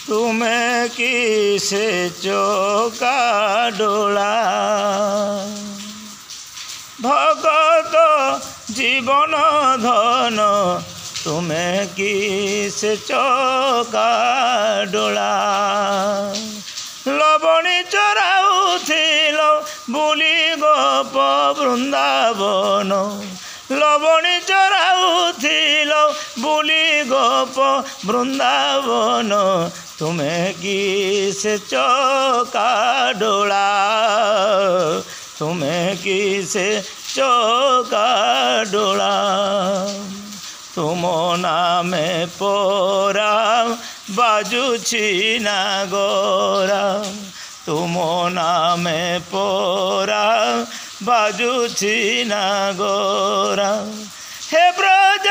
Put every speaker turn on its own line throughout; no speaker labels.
ତୁମେ କିସେ ଚକା ଡୋଳା। ଭଗତ ଜୀବନ ଧନ ତୁମେ କିସେ ଚକା ଡୋଳା। ଲବଣୀ ଚରାଉଥିଲ ବୁଲି ଗୋପ ବୃନ୍ଦାବନ। ଲବଣୀ ଚରାଉଥିଲ ବୁଲି ଗୋପ ବୃନ୍ଦାବନ। ତୁମେ କିସେ ଚକା ଡୋଳା। ତୁମେ କିସେ ଚକା ଡୋଳା। ତୁମ ନାମେ ପରା ବାଜୁଛି ନାଗରା। ତୁମ ନାମେ ପରା ବାଜୁଛି ନାଗରା। ହେ ବ୍ରଜ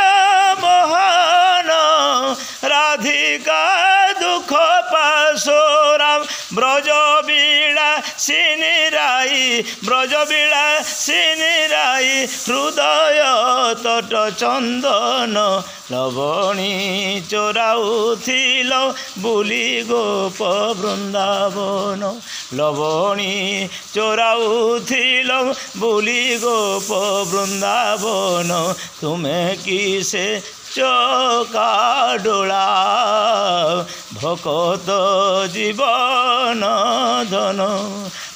ମୋହନ ରାଧିକା ଦୁଃଖ ପାଶୋରା। ବ୍ରଜ ବିଳାସିନୀ ରାଇ ବ୍ରଜ ବିଳାସିନୀ ରାଇ ହୃଦୟ ତଟ ଚନ୍ଦନ। ଲବଣୀ ଚରାଉଥିଲ ବୁଲି ଗୋପ ବୃନ୍ଦାବନ। ଲବଣୀ ଚରାଉଥିଲ ବୁଲି ଗୋପ ବୃନ୍ଦାବନ। ତୁମେ କିସେ ଚକା ଡୋଳା। ଭକତ ଜୀବନ ଧନ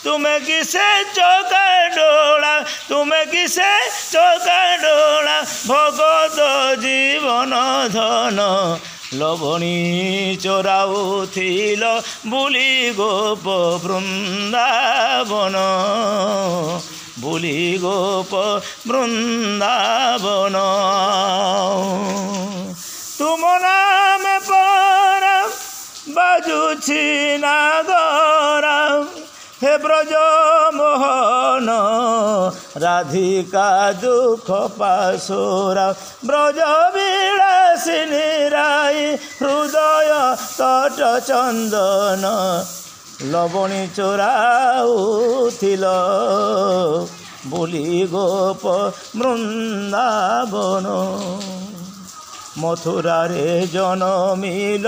ତୁମେ କିସେ ଚକା ଡୋଳା। ତୁମେ କିସେ ଚକା ଡୋଳା। ଭକତ ଜୀବନ ଧନ ଲବଣୀ ଚରାଉଥିଲ ବୁଲି ଗୋପ ବୃନ୍ଦାବନ। ବୁଲି ଗୋପ ବୃନ୍ଦାବନ। ତୁମ ନାମ ପରା ବାଜୁଛି ନାଗରା। ହେ ବ୍ରଜ ମୋହନ ରାଧିକା ଦୁଃଖ ପାଶୋରା। ବ୍ରଜ ବିଳାସିନୀ ରାଇ ହୃଦୟ ତଟ ଚନ୍ଦନ। ଲବଣୀ ଚରାଉଥିଲ ବୁଲି ଗୋପ ବୃନ୍ଦାବନ। ମଥୁରାରେ ଜନମିଲ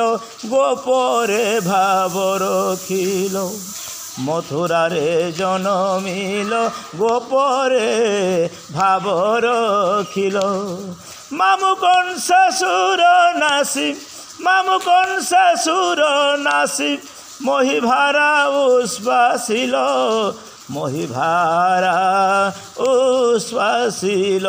ଗୋପରେ ଭାବ ରଖିଲ। ମଥୁରାରେ ଜନମିଲ ଗୋପରେ ଭାବ ରଖିଲ। ମାମୁ କଂସାସୁର ନାସି ମାମୁ କଂସାସୁର ନାସି ମୋହିଭାରା ଉଶ୍ୱାସିଲ। ମୋହିଭାରା ଉଶ୍ୱାସିଲ।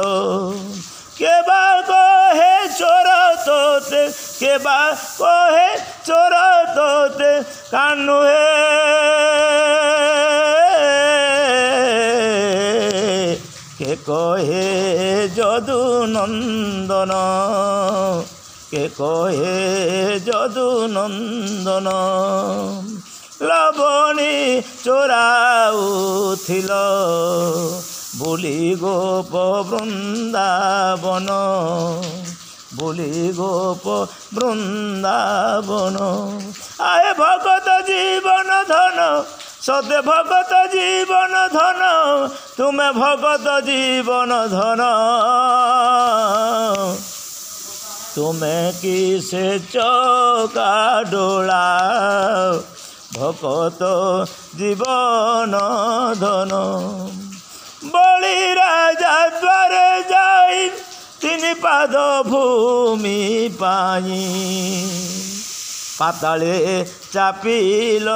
କେବା କହେ ଚୋର ତୋତେ କେବା କହେ ଚୋର ତୋତେ କାହ୍ନୁ ହେ। কে কহে যদু নন্দন। কে কহে যদু নন্দন। লবণী চোরাউথিল বুলি গোপ বৃন্দাবন। বুলি গোপ বৃন্দাবন। আয়ে ভগত জীবন ধন সতে ভগত জীবন ধন। তুমি ভগত জীবন ধন। তুমি কিসে চকা ডোলা। ভগত জীবন ধন। বলি রাজা দ্বারে যাই তিনি পাদ ভূমি পাই। পাতালে চাপিল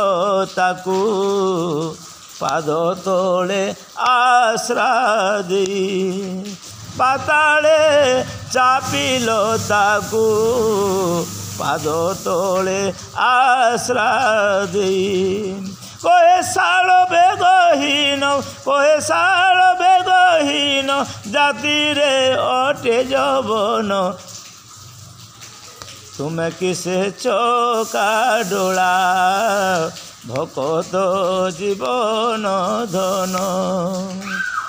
তাকু পাদ তোলে আশ্রা দেই। পাতালে চাপিল তাকু পাদ তোলে আশ্রা দেই। কহে শাল বেগহীন কহে শাল বেগহীন জাতিরে অটে যবন। তুমি কিসে চকা ডোলা। ভকত জীবন ধন।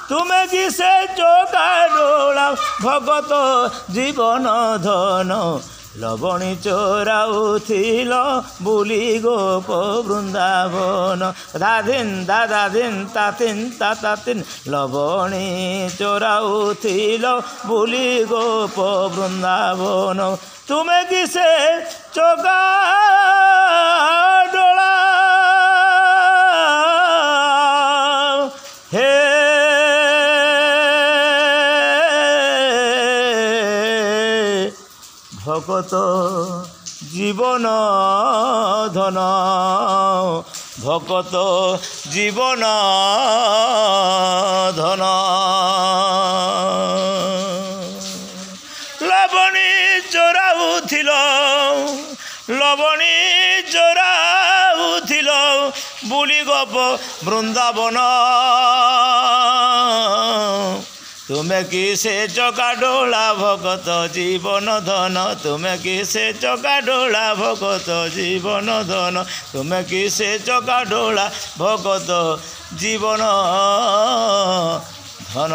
তুমি কিসে চকা ডোলা। ভগত জীবন ধন। লবণী চোরাউথিল বুলি গোপ বৃন্দাবন। দাদিন দাদাদিন তাতিন তাতাতিন লবণী চোরাউথিল বুলি গোপ বৃন্দাবন। তুমি কিসে চকা ভকত জীবন ধন ভকত জীবন ধন লবণী চোরাউথিল লবণী চোরাউথিল বুলি গপ বৃন্দাবন তুমি কিসে চকা ডোলা ভকত জীবন ধন তুমি কিসে চকা ডোলা ভকত জীবন ধন তুমি কিসে চকা ডোলা ভকত জীবন ধন